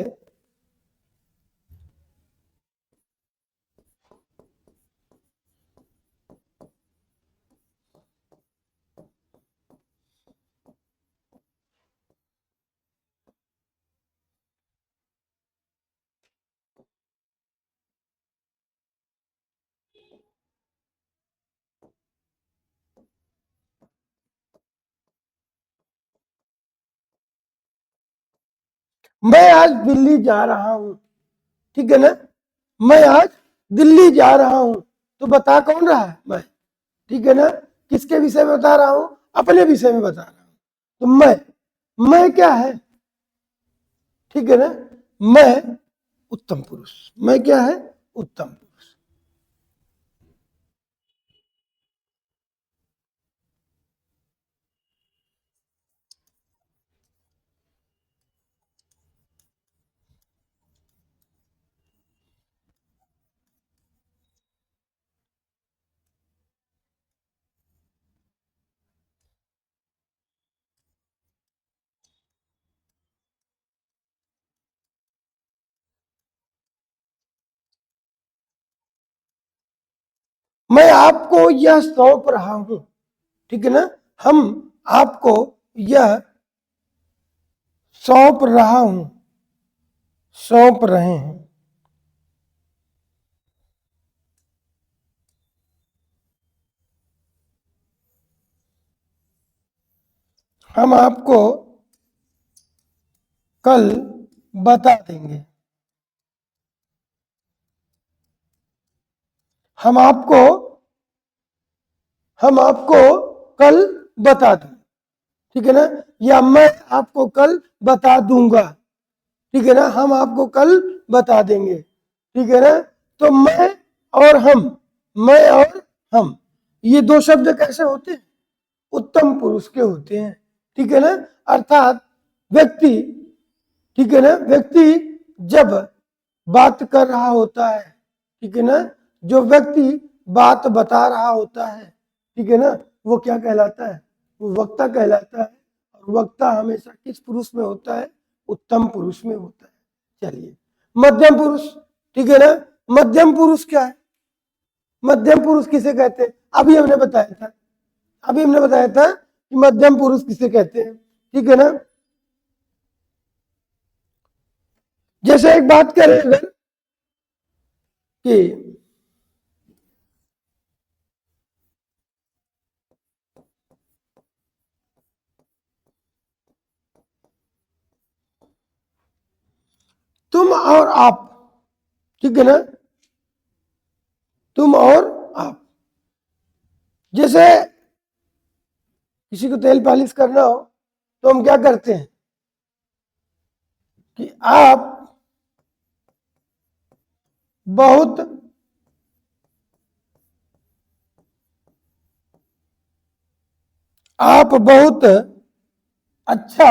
मैं आज दिल्ली जा रहा हूं। ठीक है ना? मैं आज दिल्ली जा रहा हूं, तो बता कौन रहा है? मैं। ठीक है ना? किसके विषय में बता रहा हूं? अपने विषय में बता रहा हूं। तो मैं क्या है? ठीक है ना? मैं उत्तम पुरुष। मैं क्या है? उत्तम पुरुष। मैं आपको यह सौंप रहा हूं। ठीक है ना? हम आपको यह सौंप रहा हूं, सौंप रहे हैं। हम आपको कल बता देंगे। हम आपको कल बता दें। ठीक है ना? या मैं आपको कल बता दूंगा। ठीक है ना? हम आपको कल बता देंगे। ठीक है ना? तो मैं और हम, मैं और हम, ये दो शब्द कैसे होते हैं? उत्तम पुरुष के होते हैं। ठीक है ना? अर्थात व्यक्ति, ठीक है ना, व्यक्ति जब बात कर रहा होता है, ठीक है ना, जो व्यक्ति बात बता रहा होता है, ठीक है ना, वो क्या कहलाता है? वो वक्ता कहलाता है। और वक्ता हमेशा किस पुरुष में होता है? उत्तम पुरुष में होता है। चलिए, मध्यम पुरुष। ठीक है ना? मध्यम पुरुष क्या है? मध्यम पुरुष किसे कहते हैं? अभी हमने बताया था कि मध्यम पुरुष किसे कहते हैं, ठीक है ना। जैसे एक बात करें अगर कि तुम और आप, ठीक है ना, तुम और आप। जैसे किसी को तेल पालिश करना हो तो हम क्या करते हैं कि आप बहुत अच्छा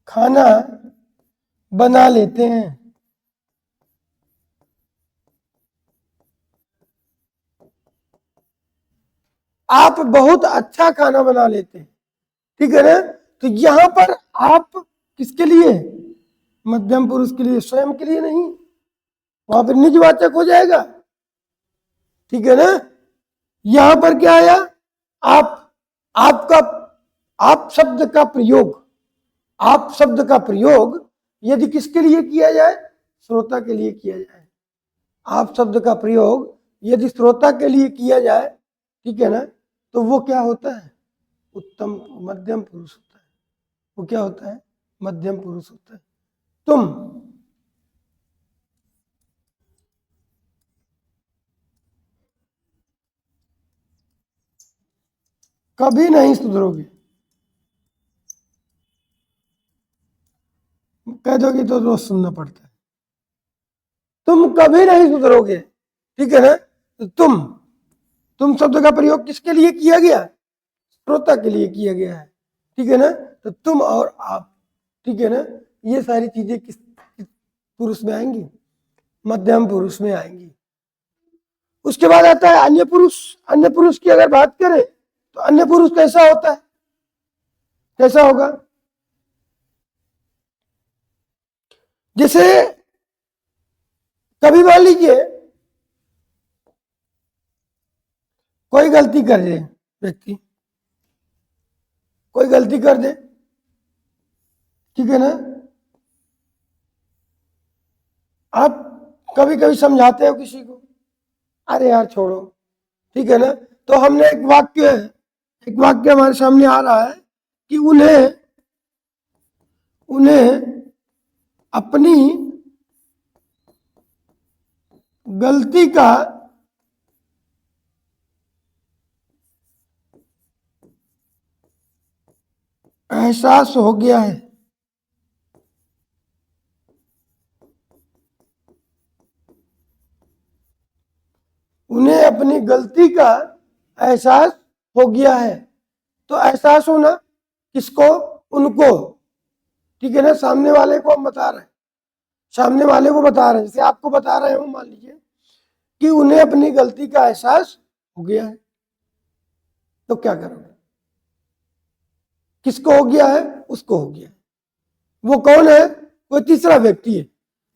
खाना बना लेते हैं। आप बहुत अच्छा खाना बना लेते हैं, ठीक है ना। तो यहां पर आप किसके लिए? मध्यम पुरुष के लिए, स्वयं के लिए नहीं। वहां पर निजवाचक हो जाएगा, ठीक है ना। यहां पर क्या आया? आप, आपका, आप शब्द का प्रयोग, आप शब्द का प्रयोग यदि किसके लिए किया जाए? श्रोता के लिए किया जाए। आप शब्द का प्रयोग यदि श्रोता के लिए किया जाए, ठीक है ना, तो वो क्या होता है? उत्तम मध्यम पुरुष होता है। वो क्या होता है? मध्यम पुरुष होता है। तुम कभी नहीं सुधरोगे। कह दोगे तो रोज सुनना पड़ता है। तुम कभी नहीं सुधरोगे, ठीक है ना। तो तुम शब्द का प्रयोग किसके लिए किया गया? श्रोता के लिए किया गया है, ठीक है ना। तो तुम और आप, ठीक है ना, ये सारी चीजें किस पुरुष में आएंगी? मध्यम पुरुष में आएंगी। उसके बाद आता है अन्य पुरुष। अन्य पुरुष की अगर बात करें तो अन्य पुरुष कैसा होता है? कैसा होगा? जैसे कभी मान लीजिए कोई गलती कर दे, व्यक्ति कोई गलती कर दे, ठीक है ना। आप कभी कभी समझाते हो किसी को, अरे यार छोड़ो, ठीक है ना। तो हमने एक वाक्य हमारे सामने आ रहा है कि उन्हें अपनी गलती का एहसास हो गया है। उन्हें अपनी गलती का एहसास हो गया है। तो एहसास होना किसको? उनको, ठीक है ना। सामने वाले को हम बता रहे हैं, सामने वाले को बता रहे हैं, जैसे आपको बता रहे हो, मान लीजिए कि उन्हें अपनी गलती का एहसास हो गया है। तो क्या करोगे? किसको हो गया है? उसको हो गया है। वो कौन है? कोई तीसरा व्यक्ति है,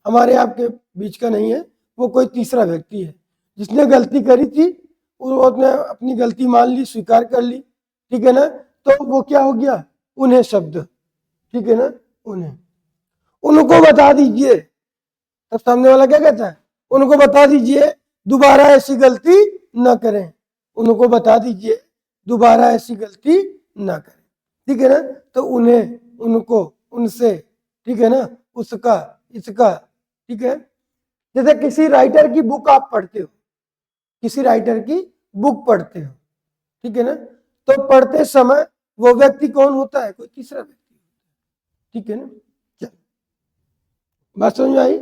हमारे आपके बीच का नहीं है। वो कोई तीसरा व्यक्ति है जिसने गलती करी थी, उसने अपनी गलती मान ली, स्वीकार कर ली, ठीक है ना। तो वो क्या हो गया? उन्हें शब्द, ठीक है ना, उन्हें। उनको बता दीजिए, तब सामने वाला क्या कहता है? उनको बता दीजिए दोबारा ऐसी गलती न करें। उनको बता दीजिए दोबारा ऐसी गलती न करें, ठीक है ना। तो उन्हें, उनको, उनसे, ठीक है ना, उसका, इसका, ठीक है। जैसे किसी राइटर की बुक आप पढ़ते हो, किसी राइटर की बुक पढ़ते हो, ठीक है ना। तो पढ़ते समय वो व्यक्ति कौन होता है? कोई तीसरा व्यक्ति, ठीक है ना। चल, बात समझ आई?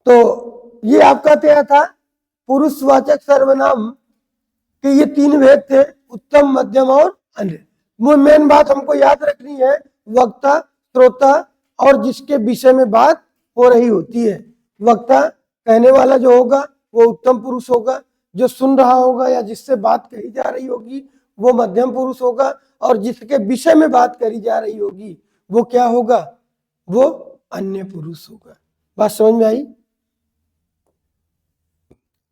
तो ये आपका क्या था? पुरुषवाचक सर्वनाम के ये तीन भेद थे, उत्तम, मध्यम और अन्य। मेन बात हमको याद रखनी है, वक्ता, श्रोता और जिसके विषय में बात हो रही होती है। वक्ता, कहने वाला जो होगा वो उत्तम पुरुष होगा, जो सुन रहा होगा या जिससे बात कही जा रही होगी वो मध्यम पुरुष होगा, और जिसके विषय में बात करी जा रही होगी वो क्या होगा, वो अन्य पुरुष होगा। बात समझ में आई।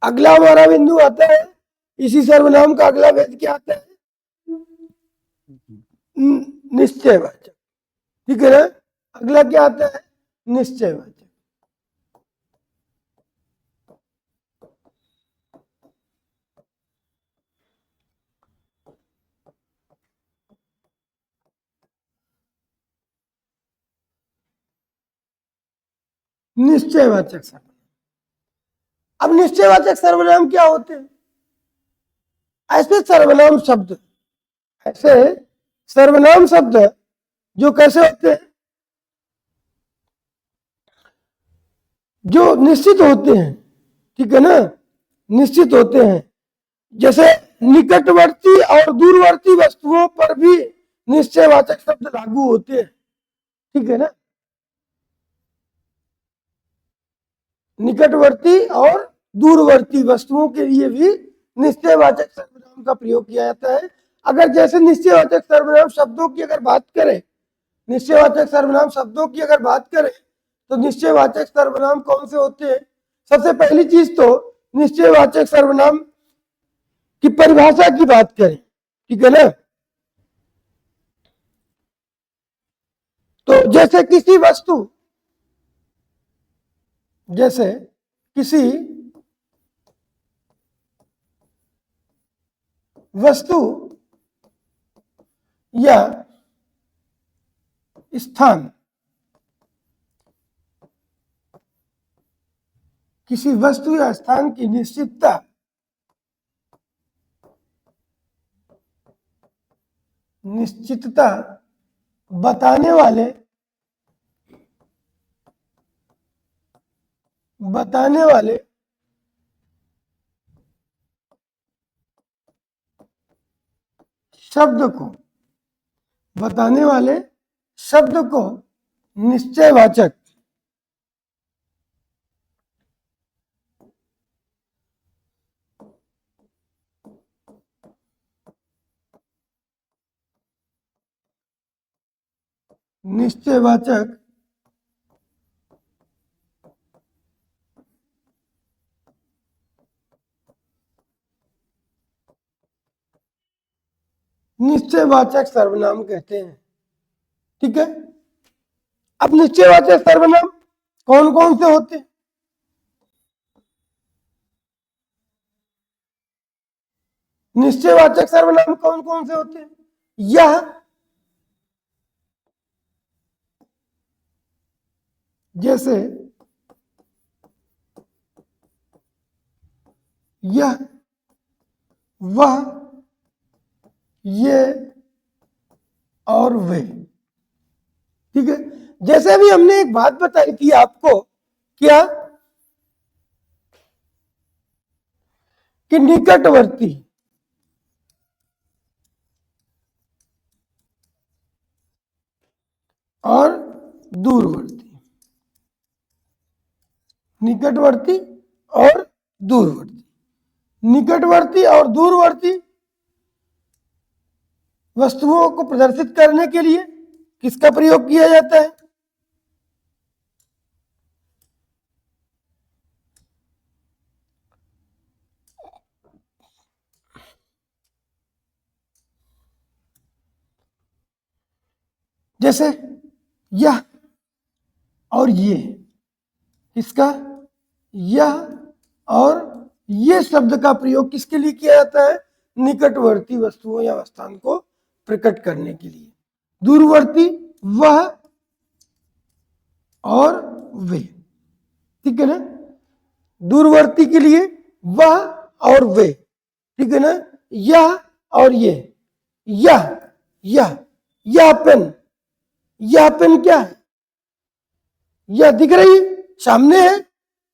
अगला हमारा बिंदु आता है, इसी सर्वनाम का अगला भेद क्या आता है, निश्चयवाचक। ठीक है ना, अगला क्या आता है, निश्चयवाचक। निश्चयवाचक सर्वनाम। अब निश्चयवाचक सर्वनाम क्या होते हैं, ऐसे सर्वनाम शब्द, ऐसे सर्वनाम शब्द जो कैसे होते हैं, जो निश्चित होते हैं। ठीक है ना, निश्चित होते हैं। जैसे निकटवर्ती और दूरवर्ती वस्तुओं पर भी निश्चयवाचक शब्द लागू होते हैं। ठीक है ना, निकटवर्ती और दूरवर्ती वस्तुओं के लिए भी निश्चयवाचक सर्वनाम का प्रयोग किया जाता है। अगर जैसे निश्चयवाचक सर्वनाम शब्दों की अगर बात करें, निश्चयवाचक सर्वनाम शब्दों की अगर बात करें तो निश्चयवाचक सर्वनाम कौन से होते हैं। सबसे पहली चीज तो निश्चयवाचक सर्वनाम की परिभाषा की बात करें। ठीक है ना, तो जैसे किसी वस्तु, जैसे किसी वस्तु या स्थान, किसी वस्तु या स्थान की निश्चितता बताने वाले शब्द को निश्चयवाचक निश्चयवाचक सर्वनाम कहते हैं। ठीक है, अब निश्चयवाचक सर्वनाम कौन कौन से होते हैं, निश्चयवाचक सर्वनाम कौन कौन से होते हैं। यह, जैसे यह, वह, ये और वे। ठीक है, जैसे भी हमने एक बात बताई थी आपको, क्या, कि निकटवर्ती और दूरवर्ती, निकटवर्ती और दूरवर्ती, निकटवर्ती और दूरवर्ती वस्तुओं को प्रदर्शित करने के लिए किसका प्रयोग किया जाता है, जैसे यह और ये, इसका यह और ये शब्द का प्रयोग किसके लिए किया जाता है, निकटवर्ती वस्तुओं या स्थान को प्रकट करने के लिए। दूरवर्ती वह और वे। ठीक है ना, दूरवर्ती के लिए वह और वे। ठीक है ना, यह और ये, यह पेन क्या है, यह दिख रही है, सामने है,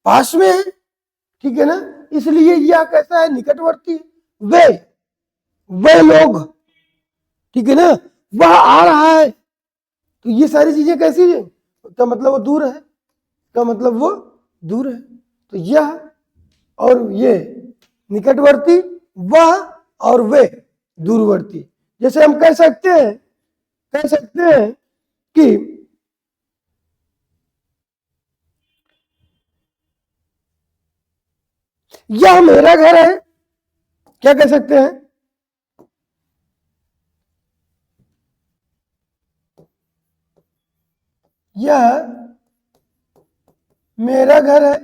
पास में है। ठीक है ना, इसलिए यह कैसा है, निकटवर्ती। वे लोग, ठीक है ना, वह आ रहा है, तो ये सारी चीजें कैसी है, का मतलब वो दूर है, का मतलब वो दूर है। तो यह और ये निकटवर्ती, वह और वे दूरवर्ती। जैसे हम कह सकते हैं कि यह मेरा घर है, क्या कह सकते हैं? यह मेरा घर है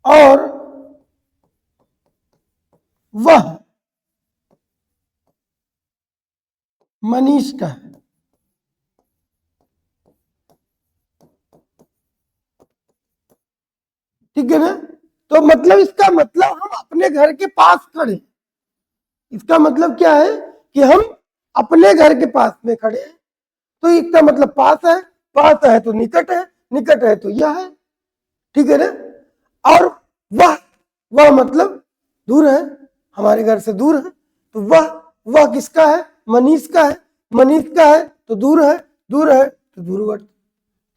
और वह मनीष का है। ठीक है ना? तो मतलब इसका मतलब हम अपने घर के पास खड़े, इसका मतलब क्या है कि हम अपने घर के पास में खड़े हैं, तो इसका मतलब पास है, पास है तो निकट है, निकट है तो यह है। ठीक है ना? और वह मतलब दूर है, हमारे घर से दूर है, तो वह किसका है? मनीष का है, मनीष का है तो दूर है, दूर है तो दूरवर्ती,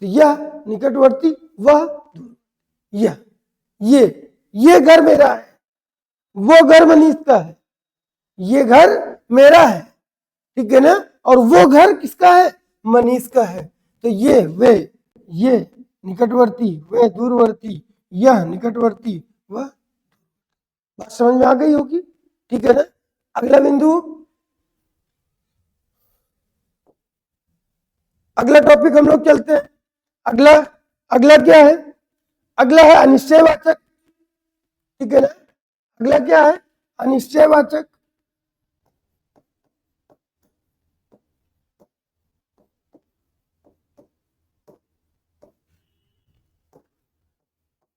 तो यह निकटवर्ती, वह दूर, यह ये घर मेरा है, वो घर मनीष का है, ये घर मेरा है। ठीक है ना? और वो घर किसका है? मनीष का है। तो ये निकटवर्ती, वे दूरवर्ती, यह निकटवर्ती, वह। बात समझ में आ गई होगी? ठीक है ना? अगला बिंदु, अगला टॉपिक हम लोग चलते हैं। अगला अगला क्या है? अगला है अनिश्चयवाचक। ठीक है ना? अगला क्या है? अनिश्चयवाचक।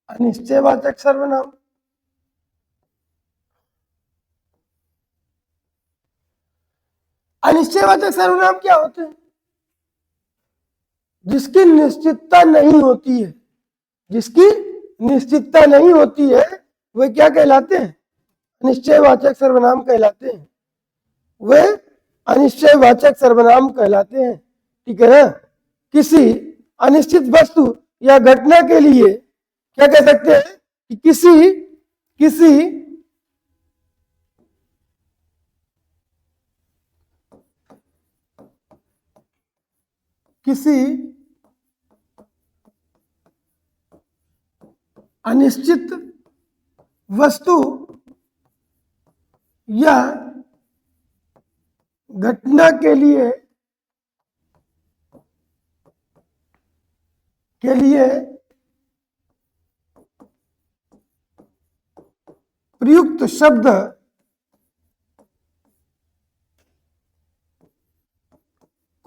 अनिश्चयवाचक सर्वनाम। अनिश्चयवाचक सर्वनाम क्या होते हैं? जिसकी निश्चितता नहीं होती है, जिसकी निश्चितता नहीं होती है, वे क्या कहलाते हैं? अनिश्चयवाचक सर्वनाम कहलाते हैं। वे अनिश्चयवाचक सर्वनाम कहलाते हैं। ठीक है ना? किसी अनिश्चित वस्तु या घटना के लिए क्या कह सकते हैं कि किसी किसी अनिश्चित वस्तु या घटना के लिए प्रयुक्त शब्द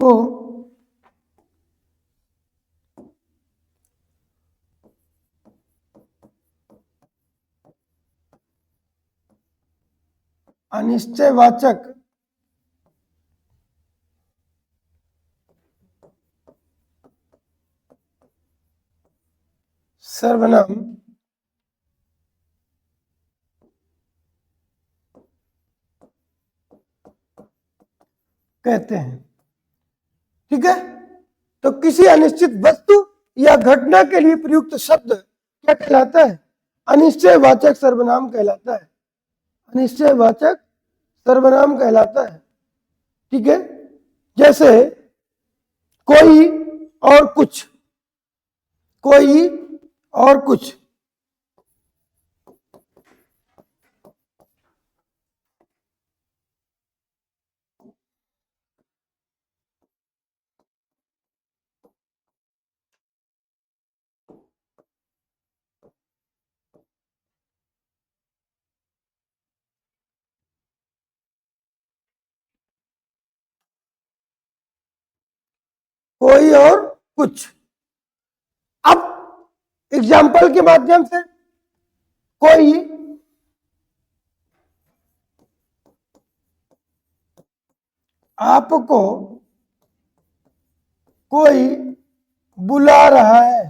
को अनिश्चयवाचक सर्वनाम कहते हैं। ठीक है? तो किसी अनिश्चित वस्तु या घटना के लिए प्रयुक्त शब्द क्या कहलाता है? अनिश्चयवाचक सर्वनाम कहलाता है। अनिश्चयवाचक सर्वनाम कहलाता है। ठीक है? जैसे कोई और कुछ, कोई और कुछ, कोई और कुछ। अब एग्जाम्पल के माध्यम से, कोई आपको कोई बुला रहा है,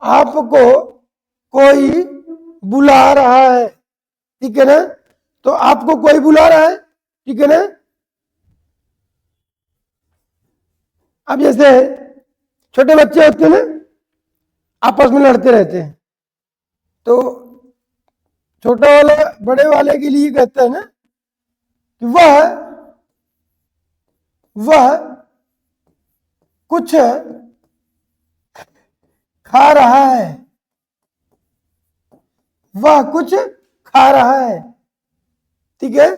आपको कोई बुला रहा है। ठीक है ना? तो आपको कोई बुला रहा है। ठीक है ना? अब जैसे छोटे बच्चे होते हैं ना, आपस में लड़ते रहते हैं, तो छोटा वाला बड़े वाले के लिए कहते हैं ना कि वह कुछ खा रहा है, वह कुछ खा रहा है। ठीक है,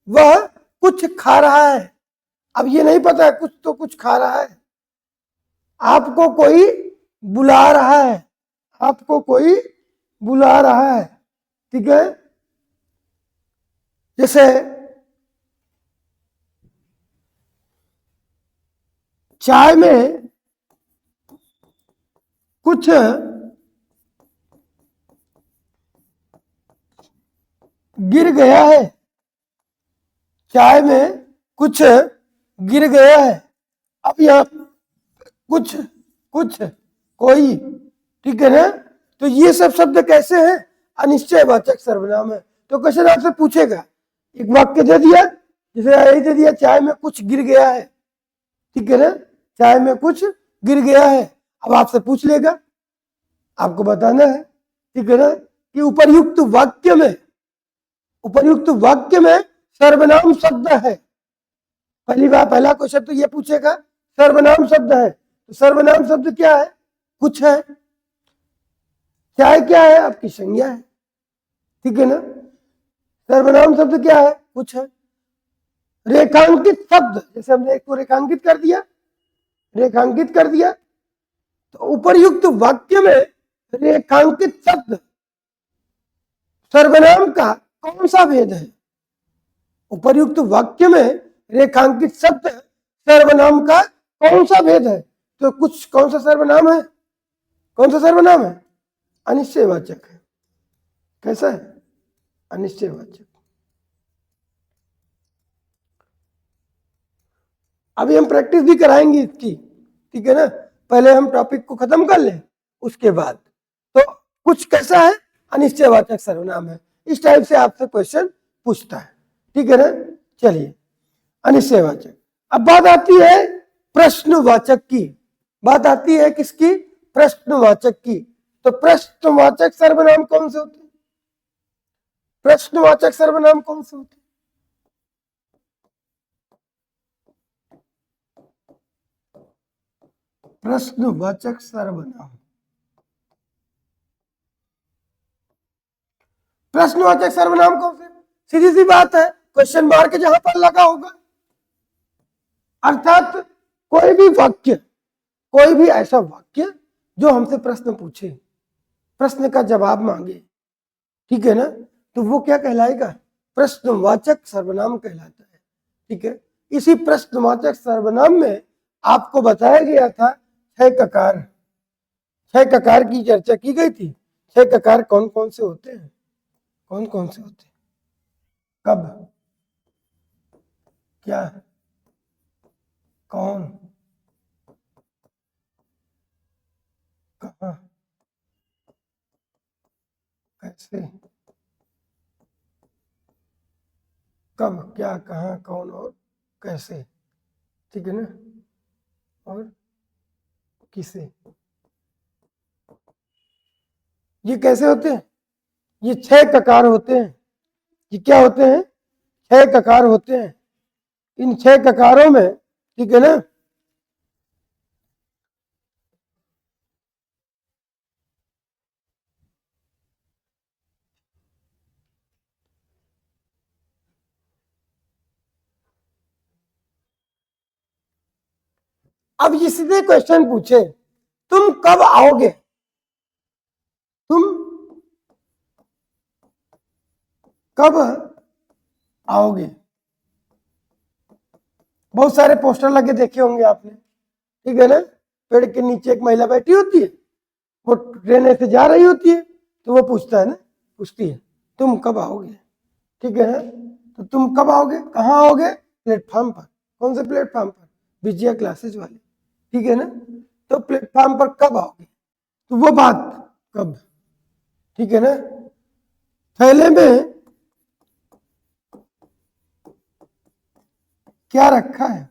वह कुछ खा रहा है। अब ये नहीं पता है, कुछ तो कुछ खा रहा है। आपको कोई बुला रहा है, आपको कोई बुला रहा है। ठीक है, जैसे चाय में कुछ गिर गया है, चाय में कुछ गिर गया है। अब यहां कुछ कुछ कोई, ठीक है ना। तो ये सब शब्द कैसे हैं? अनिश्चयवाचक सर्वनाम है। तो क्वेश्चन आपसे पूछेगा, एक वाक्य दे दिया, जैसे यही दे दिया चाय में कुछ गिर गया है, ठीक है ना, चाय में कुछ गिर गया है। अब आपसे पूछ लेगा, आपको बताना है, ठीक है ना, कि उपर्युक्त वाक्य में सर्वनाम शब्द है। पहली बार पहला क्वेश्चन तो ये पूछेगा सर्वनाम शब्द है, तो सर्वनाम शब्द क्या है? कुछ है। चाय क्या है? आपकी संज्ञा है, ठीक है ना। सर्वनाम शब्द क्या है? कुछ है। रेखांकित शब्द, जैसे हमने एक को रेखांकित कर दिया, तो उपर्युक्त वाक्य में रेखांकित शब्द सर्वनाम का कौन सा भेद है? उपर्युक्त वाक्य में रेखांकित शब्द सर्वनाम का कौन सा भेद है? तो कुछ कौन सा सर्वनाम है? कौन सा सर्वनाम है? अनिश्चयवाचक है। कैसा है? अनिश्चयवाचक। अभी हम प्रैक्टिस भी कराएंगे इसकी, ठीक है ना। पहले हम टॉपिक को खत्म कर लें, उसके बाद। तो कुछ कैसा है? अनिश्चयवाचक सर्वनाम है। इस टाइप से आपसे क्वेश्चन पूछता है, ठीक है ना। चलिए, अनिश्चयवाचक। अब बात आती है प्रश्नवाचक की। बात आती है किसकी? प्रश्नवाचक की। तो प्रश्नवाचक सर्वनाम कौन से होते हैं? प्रश्नवाचक सर्वनाम कौन से होते हैं? प्रश्नवाचक सर्वनाम। प्रश्नवाचक सर्वनाम कौन से? सीधी सी बात है, क्वेश्चन मार्क जहां पर लगा होगा, अर्थात कोई भी वाक्य, कोई भी ऐसा वाक्य जो हमसे प्रश्न पूछे, प्रश्न का जवाब मांगे, ठीक है ना, तो वो क्या कहलाएगा? प्रश्नवाचक सर्वनाम कहलाता है। ठीक है, इसी प्रश्नवाचक सर्वनाम में आपको बताया गया था 6 ककार। 6 ककार की चर्चा की गई थी। 6 ककार कौन कौन से होते हैं? कौन कौन से होते हैं? कब, क्या, कौन, कहाँ, कैसे, कब, क्या, कहाँ, कौन और कैसे, ठीक है ना, और किसे। ये कैसे होते हैं? ये 6 ककार होते हैं। ये क्या होते हैं? 6 ककार होते हैं। इन 6 ककारों में, ठीक है ना, अब इससे क्वेश्चन पूछे, तुम कब आओगे? तुम कब आओगे? बहुत सारे पोस्टर लगे देखे होंगे आपने, ठीक है ना। पेड़ के नीचे एक महिला बैठी होती है, वो ट्रेन ऐसे जा रही होती है, तो वो पूछता है ना, पूछती है तुम कब आओगे, ठीक है ना। तो तुम कब आओगे? कहाँ आओगे? प्लेटफॉर्म पर। कौन से प्लेटफॉर्म पर? विजया क्लासेज वाले, ठीक है ना। तो प्लेटफॉर्म पर कब आओगे, तो वो बात कब, ठीक है ना। थैले में क्या रखा है?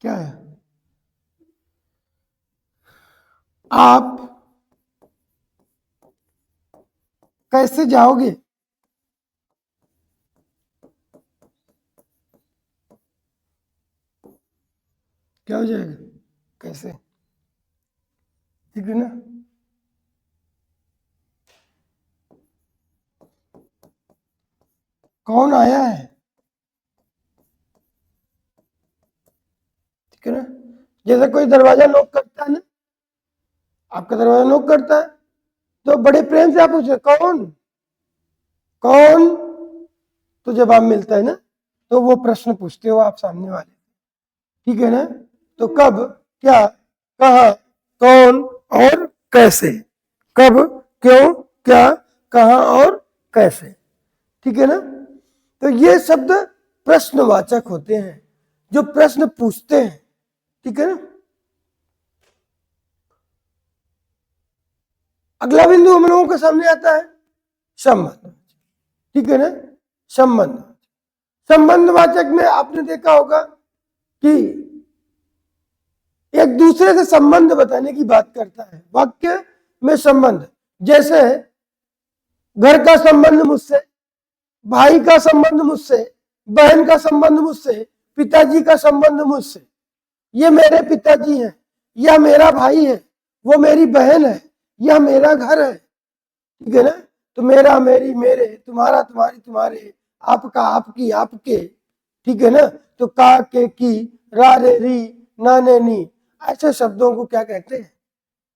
क्या है? आप कैसे जाओगे? क्या हो जाएगा? कैसे? ठीक है ना? कौन आया है? ठीक है ना? जैसे कोई दरवाजा नॉक करता है ना, आपका दरवाजा नॉक करता है तो बड़े प्रेम से आप पूछे कौन कौन, तो जवाब मिलता है ना, तो वो प्रश्न पूछते हो आप सामने वाले। ठीक है ना? तो कब, क्या, कहाँ, कौन और कैसे। कब, क्यों, क्या, कहाँ और कैसे। ठीक है ना? तो ये शब्द प्रश्नवाचक होते हैं जो प्रश्न पूछते हैं। ठीक है ना? अगला बिंदु हम लोगों के सामने आता है संबंध। ठीक है ना? संबंध, संबंधवाचक में आपने देखा होगा कि एक दूसरे से संबंध बताने की बात करता है। वाक्य में संबंध, जैसे घर का संबंध मुझसे, भाई का संबंध मुझसे, बहन का संबंध मुझसे, पिताजी का संबंध मुझसे। ये मेरे पिताजी हैं, यह मेरा भाई है, वो मेरी बहन है, यह मेरा घर है। ठीक है ना? तो मेरा, मेरी, मेरे, तुम्हारा, तुम्हारी, तुम्हारे, आपका, आपकी, आपके। ठीक है ना? तो का, के, की, रा, रे, री, ना, ने, नी, ऐसे शब्दों को क्या कहते हैं?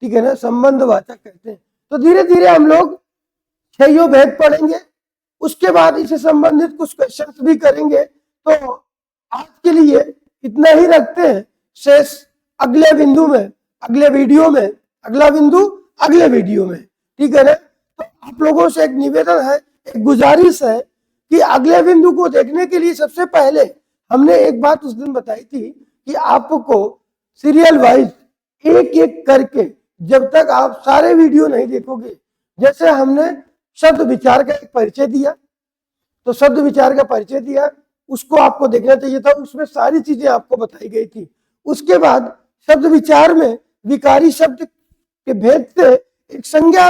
ठीक है ना? संबंधवाचक कहते हैं। तो धीरे धीरे हम लोग छह भेद पढ़ेंगे, उसके बाद इससे संबंधित कुछ क्वेश्चंस भी करेंगे। तो आज के लिए इतना ही रखते हैं, शेष अगले बिंदु में, अगले वीडियो में, अगला बिंदु अगले वीडियो में। ठीक है ना? तो आप लोगों से एक निवेदन है, एक गुजारिश है कि अगले बिंदु को देखने के लिए सबसे पहले हमने एक बात उस दिन बताई थी कि आपको सीरियल वाइज एक एक करके, जब तक आप सारे वीडियो नहीं देखोगे, जैसे हमने शब्द विचार का एक परिचय दिया, तो शब्द विचार का परिचय दिया, उसको आपको देखना चाहिए था, उसमें सारी चीजें आपको बताई गई थी। उसके बाद शब्द विचार में विकारी शब्द के भेद से एक संज्ञा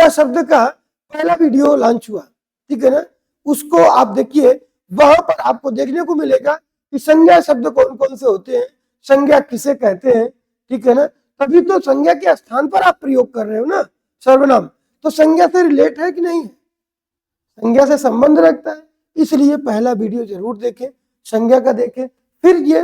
शब्द का पहला वीडियो लॉन्च हुआ। ठीक है ना? उसको आप देखिए, वहां पर आपको देखने को मिलेगा कि संज्ञा शब्द कौन कौन से होते हैं, संज्ञा किसे कहते हैं। ठीक है ना? तभी तो संज्ञा के स्थान पर आप प्रयोग कर रहे हो ना सर्वनाम, तो संज्ञा से रिलेट है कि नहीं है? संज्ञा से संबंध रखता है, इसलिए पहला वीडियो जरूर देखें, संज्ञा का देखें, फिर ये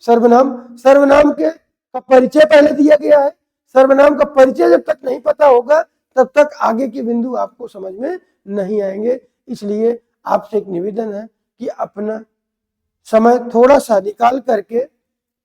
सर्वनाम के का परिचय पहले दिया गया है। सर्वनाम का परिचय जब तक नहीं पता होगा तब तक आगे के बिंदु आपको समझ में नहीं आएंगे। इसलिए आपसे एक निवेदन है कि अपना समय थोड़ा सा निकाल करके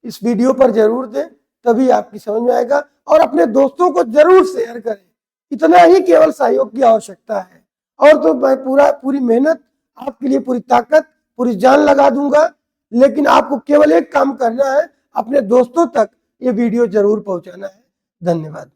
इस वीडियो पर जरूर दें, तभी आपकी समझ में आएगा। और अपने दोस्तों को जरूर शेयर करें, इतना ही केवल सहयोग की आवश्यकता है। और तो मैं पूरी मेहनत आपके लिए, पूरी ताकत, पूरी जान लगा दूंगा, लेकिन आपको केवल एक काम करना है, अपने दोस्तों तक ये वीडियो जरूर पहुंचाना है। धन्यवाद।